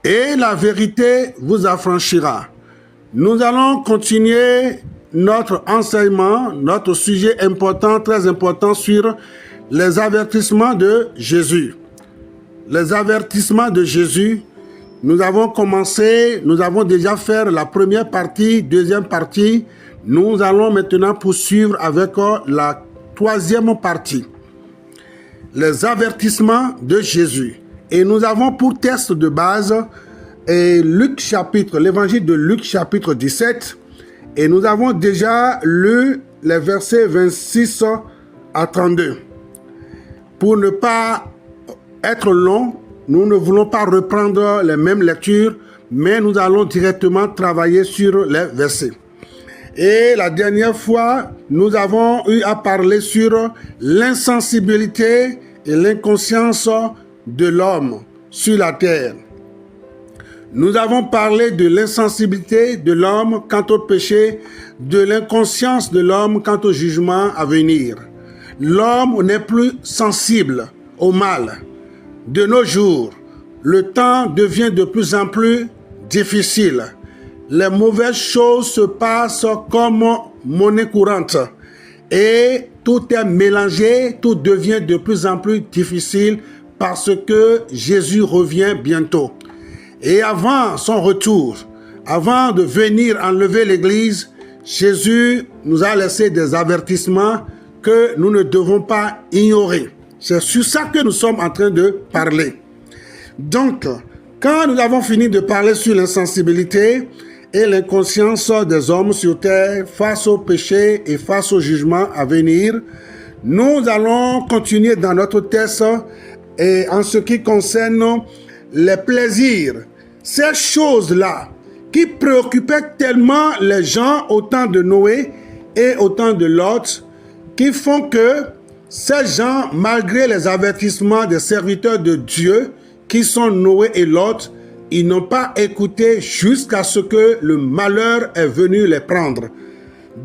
et la vérité vous affranchira. Nous allons continuer notre enseignement, notre sujet important, très important sur les avertissements de Jésus. Les avertissements de Jésus, nous avons commencé, nous avons déjà fait la première partie, deuxième partie. Nous allons maintenant poursuivre avec la troisième partie. Les avertissements de Jésus. Et nous avons pour texte de base l'évangile de Luc chapitre 17. Et nous avons déjà lu les versets 26 à 32. Pour ne pas être long, nous ne voulons pas reprendre les mêmes lectures, mais nous allons directement travailler sur les versets. Et la dernière fois, nous avons eu à parler sur l'insensibilité et l'inconscience de l'homme sur la terre. Nous avons parlé de l'insensibilité de l'homme quant au péché, de l'inconscience de l'homme quant au jugement à venir. L'homme n'est plus sensible au mal. De nos jours, le temps devient de plus en plus difficile. Les mauvaises choses se passent comme monnaie courante et tout est mélangé, tout devient de plus en plus difficile parce que Jésus revient bientôt. Et avant son retour, avant de venir enlever l'Église, Jésus nous a laissé des avertissements que nous ne devons pas ignorer. C'est sur ça que nous sommes en train de parler. Donc, quand nous avons fini de parler sur l'insensibilité et l'inconscience des hommes sur terre face au péché et face au jugement à venir, nous allons continuer dans notre texte et en ce qui concerne les plaisirs. Ces choses-là qui préoccupaient tellement les gens au temps de Noé et au temps de Lot, qui font que ces gens, malgré les avertissements des serviteurs de Dieu, qui sont Noé et Lot, ils n'ont pas écouté jusqu'à ce que le malheur est venu les prendre.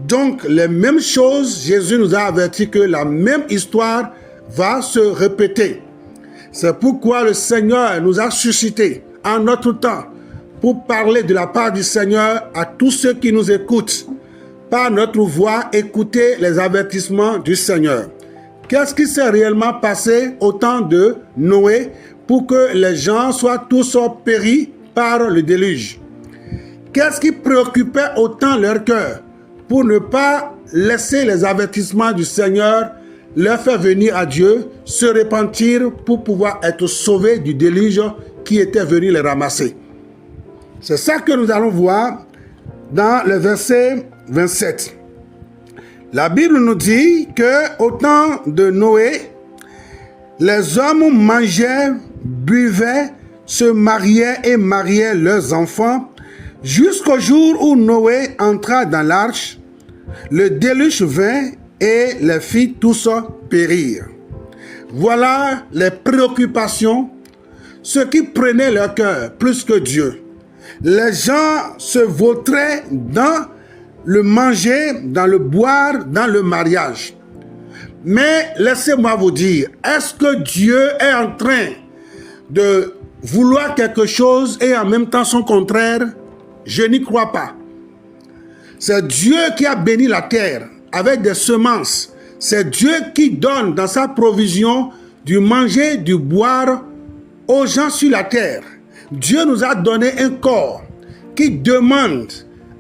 Donc, les mêmes choses, Jésus nous a averti que la même histoire va se répéter. C'est pourquoi le Seigneur nous a suscité en notre temps pour parler de la part du Seigneur à tous ceux qui nous écoutent. Par notre voix, écouter les avertissements du Seigneur. Qu'est-ce qui s'est réellement passé au temps de Noé pour que les gens soient tous péris par le déluge? Qu'est-ce qui préoccupait autant leur cœur pour ne pas laisser les avertissements du Seigneur leur faire venir à Dieu, se repentir pour pouvoir être sauvés du déluge qui était venu les ramasser? C'est ça que nous allons voir dans le verset 27. La Bible nous dit qu'au temps de Noé, les hommes mangeaient, buvaient, se mariaient et mariaient leurs enfants jusqu'au jour où Noé entra dans l'arche. Le déluge vint et les fit tous périr. Voilà les préoccupations, ce qui prenait leur cœur plus que Dieu. Les gens se vautraient dans le manger, dans le boire, dans le mariage. Mais laissez-moi vous dire, est-ce que Dieu est en train de vouloir quelque chose et en même temps son contraire? Je n'y crois pas. C'est Dieu qui a béni la terre avec des semences. C'est Dieu qui donne dans sa provision du manger, du boire aux gens sur la terre. Dieu nous a donné un corps qui demande.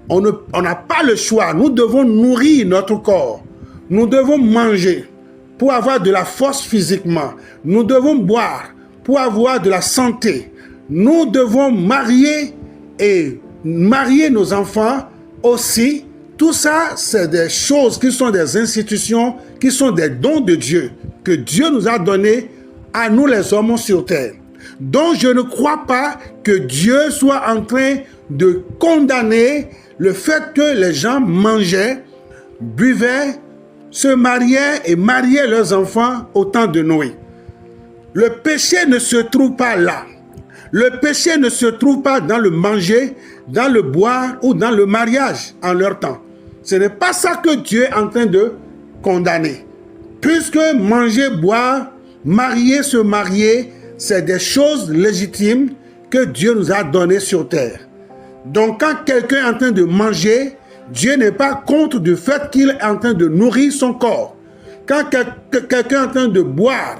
On n'a pas le choix. Nous devons nourrir notre corps. Nous devons manger pour avoir de la force physiquement. Nous devons boire pour avoir de la santé. Nous devons marier et marier nos enfants aussi. Tout ça, c'est des choses qui sont des institutions, qui sont des dons de Dieu, que Dieu nous a donnés à nous les hommes sur terre. Donc je ne crois pas que Dieu soit en train de condamner le fait que les gens mangeaient, buvaient, se mariaient et mariaient leurs enfants au temps de Noé. Le péché ne se trouve pas là. Le péché ne se trouve pas dans le manger, dans le boire ou dans le mariage en leur temps. Ce n'est pas ça que Dieu est en train de condamner. Puisque manger, boire, marier, se marier, c'est des choses légitimes que Dieu nous a donné sur terre. Donc quand quelqu'un est en train de manger, Dieu n'est pas contre du fait qu'il est en train de nourrir son corps. Quand quelqu'un est en train de boire,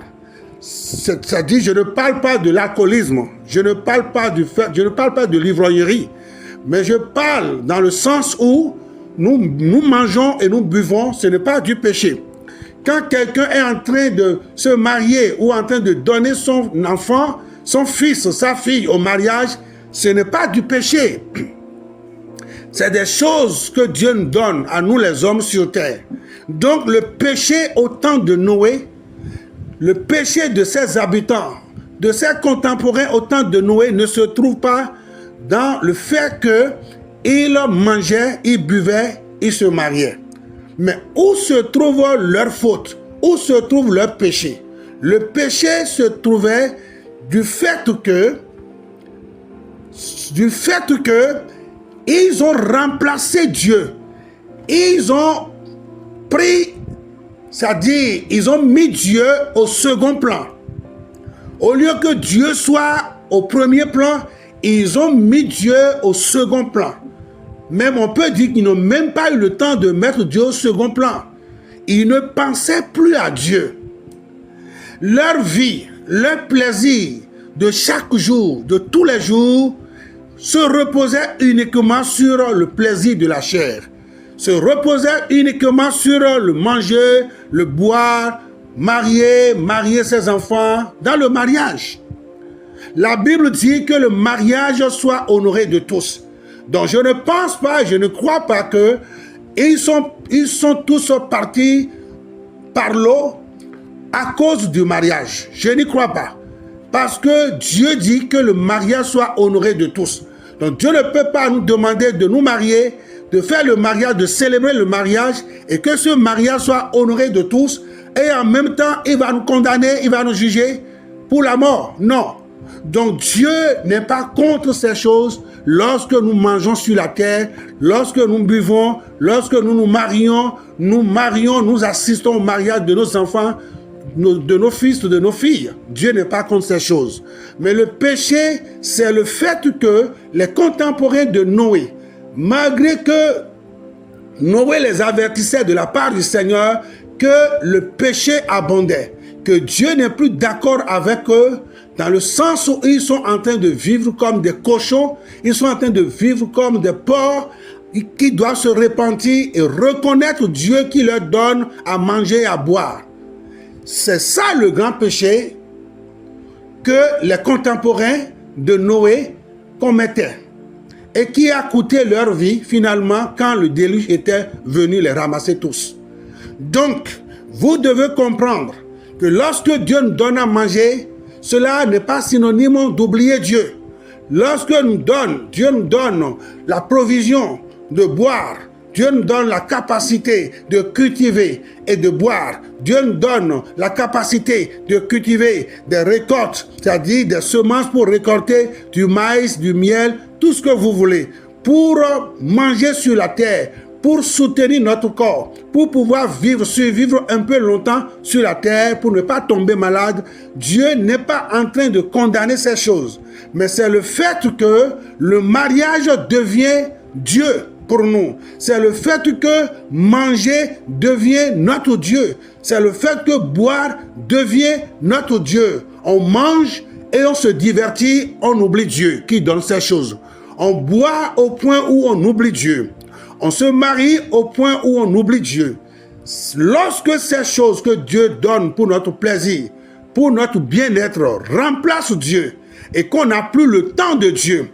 ça dit, je ne parle pas de l'alcoolisme, je ne parle pas de l'ivrognerie, mais je parle dans le sens où nous mangeons et nous buvons, ce n'est pas du péché. Quand quelqu'un est en train de se marier ou en train de donner son enfant, son fils, sa fille au mariage, ce n'est pas du péché. C'est des choses que Dieu nous donne à nous les hommes sur terre. Donc le péché au temps de Noé, le péché de ses habitants, de ses contemporains au temps de Noé ne se trouve pas dans le fait qu'ils mangeaient, ils buvaient, ils se mariaient. Mais où se trouve leur faute? Où se trouve leur péché? Le péché se trouvait du fait que ils ont remplacé Dieu. Ils ont pris, c'est-à-dire, ils ont mis Dieu au second plan. Au lieu que Dieu soit au premier plan, ils ont mis Dieu au second plan. Même on peut dire qu'ils n'ont même pas eu le temps de mettre Dieu au second plan. Ils ne pensaient plus à Dieu. Leur vie, leur plaisir de chaque jour, de tous les jours, se reposait uniquement sur le plaisir de la chair. Se reposait uniquement sur le manger, le boire, marier ses enfants dans le mariage. La Bible dit que le mariage soit honoré de tous. Donc je ne pense pas, je ne crois pas que ils sont tous partis par l'eau à cause du mariage. Je n'y crois pas. Parce que Dieu dit que le mariage soit honoré de tous. Donc Dieu ne peut pas nous demander de nous marier, de faire le mariage, de célébrer le mariage et que ce mariage soit honoré de tous et en même temps il va nous condamner, il va nous juger pour la mort. Non. Donc Dieu n'est pas contre ces choses lorsque nous mangeons sur la terre, lorsque nous buvons, lorsque nous marions, nous assistons au mariage de nos enfants, de nos fils, de nos filles. Dieu n'est pas contre ces choses. Mais le péché, c'est le fait que les contemporains de Noé, malgré que Noé les avertissait de la part du Seigneur que le péché abondait, que Dieu n'est plus d'accord avec eux, dans le sens où ils sont en train de vivre comme des cochons, ils sont en train de vivre comme des porcs qui doivent se repentir et reconnaître Dieu qui leur donne à manger et à boire. C'est ça le grand péché que les contemporains de Noé commettaient et qui a coûté leur vie finalement quand le déluge était venu les ramasser tous. Donc, vous devez comprendre que lorsque Dieu nous donne à manger, cela n'est pas synonyme d'oublier Dieu. Lorsque Dieu nous donne la provision de boire, Dieu nous donne la capacité de cultiver et de boire. Dieu nous donne la capacité de cultiver des récoltes, c'est-à-dire des semences pour récolter du maïs, du miel, tout ce que vous voulez, pour manger sur la terre, pour soutenir notre corps, pour pouvoir survivre un peu longtemps sur la terre, pour ne pas tomber malade. Dieu n'est pas en train de condamner ces choses, mais c'est le fait que le mariage devient Dieu pour nous. C'est le fait que manger devient notre Dieu. C'est le fait que boire devient notre Dieu. On mange et on se divertit, on oublie Dieu qui donne ces choses. On boit au point où on oublie Dieu. On se marie au point où on oublie Dieu. Lorsque ces choses que Dieu donne pour notre plaisir, pour notre bien-être, remplacent Dieu et qu'on n'a plus le temps de Dieu,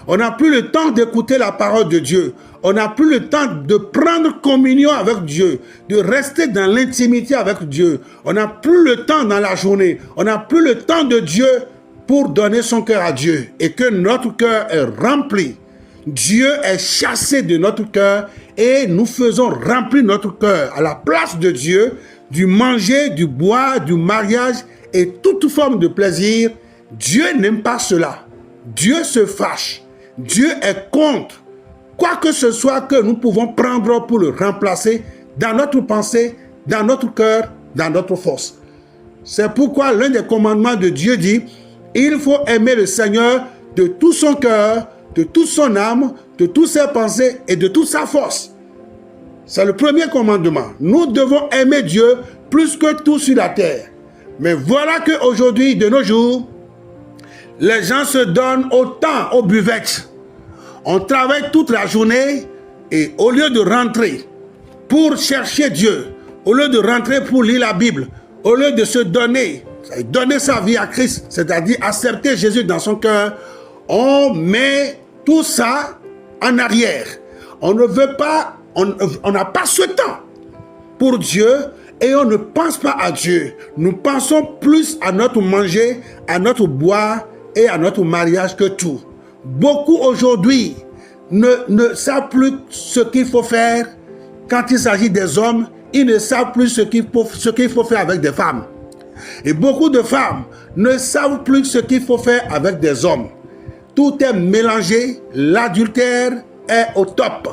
on n'a plus le temps d'écouter la parole de Dieu, on n'a plus le temps de prendre communion avec Dieu, de rester dans l'intimité avec Dieu, on n'a plus le temps dans la journée, on n'a plus le temps de Dieu pour donner son cœur à Dieu et que notre cœur est rempli. Dieu est chassé de notre cœur et nous faisons remplir notre cœur à la place de Dieu, du manger, du boire, du mariage et toute forme de plaisir. Dieu n'aime pas cela. Dieu se fâche. Dieu est contre quoi que ce soit que nous pouvons prendre pour le remplacer dans notre pensée, dans notre cœur, dans notre force. C'est pourquoi l'un des commandements de Dieu dit, il faut aimer le Seigneur de tout son cœur, de toute son âme, de toutes ses pensées et de toute sa force. C'est le premier commandement. Nous devons aimer Dieu plus que tout sur la terre. Mais voilà qu'aujourd'hui, de nos jours, les gens se donnent autant aux buvettes. On travaille toute la journée et au lieu de rentrer pour chercher Dieu, au lieu de rentrer pour lire la Bible, au lieu de se donner sa vie à Christ, c'est-à-dire accepter Jésus dans son cœur, on met tout ça en arrière. On ne veut pas, on n'a pas ce temps pour Dieu et on ne pense pas à Dieu. Nous pensons plus à notre manger, à notre boire et à notre mariage que tout. Beaucoup aujourd'hui ne savent plus ce qu'il faut faire quand il s'agit des hommes. Ils ne savent plus ce qu'il faut faire avec des femmes. Et beaucoup de femmes ne savent plus ce qu'il faut faire avec des hommes. Tout est mélangé, l'adultère est au top,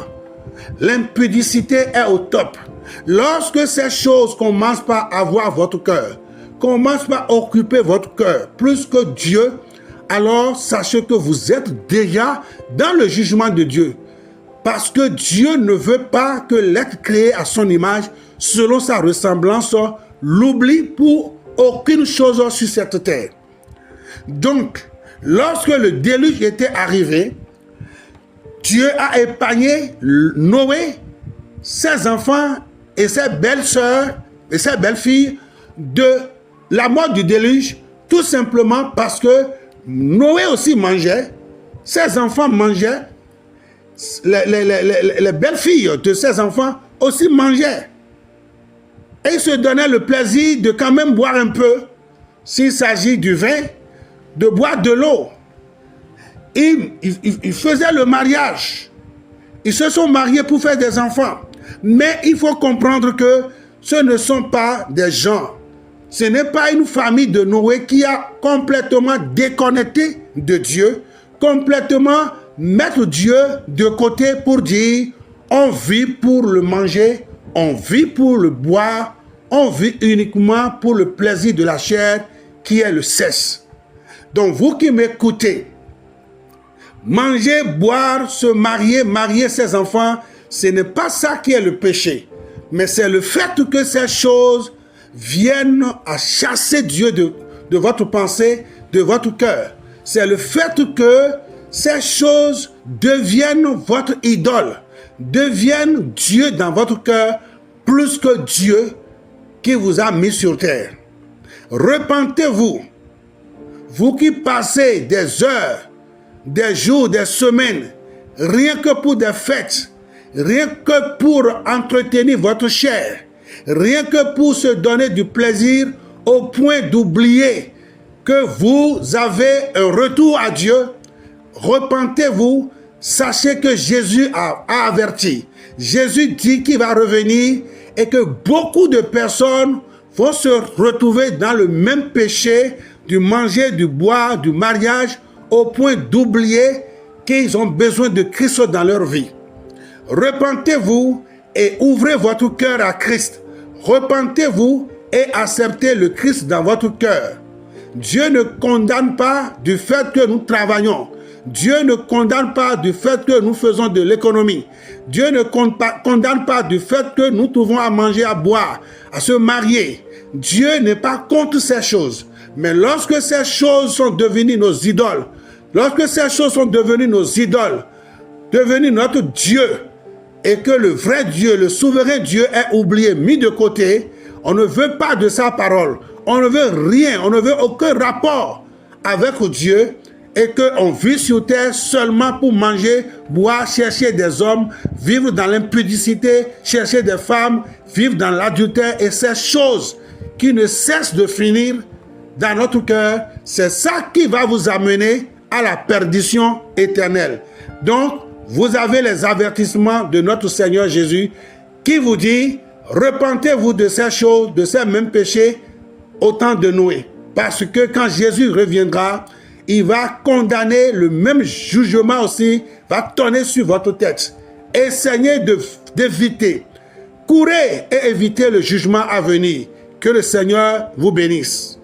l'impudicité est au top. Lorsque ces choses commencent par avoir votre cœur, commencent par occuper votre cœur plus que Dieu, alors sachez que vous êtes déjà dans le jugement de Dieu. Parce que Dieu ne veut pas que l'être créé à son image, selon sa ressemblance, l'oublie pour aucune chose sur cette terre. Donc, lorsque le déluge était arrivé, Dieu a épargné Noé, ses enfants et ses belles-sœurs et ses belles-filles de la mort du déluge, tout simplement parce que Noé aussi mangeait, ses enfants mangeaient, les belles-filles de ses enfants aussi mangeaient. Et ils se donnaient le plaisir de quand même boire un peu, s'il s'agit du vin, de boire de l'eau. Ils faisaient le mariage. Ils se sont mariés pour faire des enfants. Mais il faut comprendre que ce ne sont pas des gens. Ce n'est pas une famille de Noé qui a complètement déconnecté de Dieu, complètement mettre Dieu de côté pour dire on vit pour le manger, on vit pour le boire, on vit uniquement pour le plaisir de la chair qui est le sexe. Donc vous qui m'écoutez, manger, boire, se marier, marier ses enfants, ce n'est pas ça qui est le péché. Mais c'est le fait que ces choses viennent à chasser Dieu de votre pensée, de votre cœur. C'est le fait que ces choses deviennent votre idole, deviennent Dieu dans votre cœur plus que Dieu qui vous a mis sur terre. Repentez-vous, vous qui passez des heures, des jours, des semaines, rien que pour des fêtes, rien que pour entretenir votre chair, rien que pour se donner du plaisir au point d'oublier que vous avez un retour à Dieu. Repentez-vous, sachez que Jésus a averti. Jésus dit qu'il va revenir et que beaucoup de personnes vont se retrouver dans le même péché du manger, du boire, du mariage, au point d'oublier qu'ils ont besoin de Christ dans leur vie. Repentez-vous et ouvrez votre cœur à Christ. Repentez-vous et acceptez le Christ dans votre cœur. Dieu ne condamne pas du fait que nous travaillons. Dieu ne condamne pas du fait que nous faisons de l'économie. Dieu ne condamne pas du fait que nous trouvons à manger, à boire, à se marier. Dieu n'est pas contre ces choses. Mais lorsque ces choses sont devenues nos idoles, lorsque ces choses sont devenues nos idoles, devenues notre Dieu, et que le vrai Dieu, le souverain Dieu est oublié, mis de côté, on ne veut pas de sa parole. On ne veut rien, on ne veut aucun rapport avec Dieu et qu'on vit sur terre seulement pour manger, boire, chercher des hommes, vivre dans l'impudicité, chercher des femmes, vivre dans l'adultère et ces choses qui ne cessent de finir dans notre cœur, c'est ça qui va vous amener à la perdition éternelle. Donc, vous avez les avertissements de notre Seigneur Jésus qui vous dit, repentez-vous de ces choses, de ces mêmes péchés au temps de Noé. Parce que quand Jésus reviendra, il va condamner le même jugement aussi, va tonner sur votre tête. Essayez d'éviter, courez et évitez le jugement à venir. Que le Seigneur vous bénisse.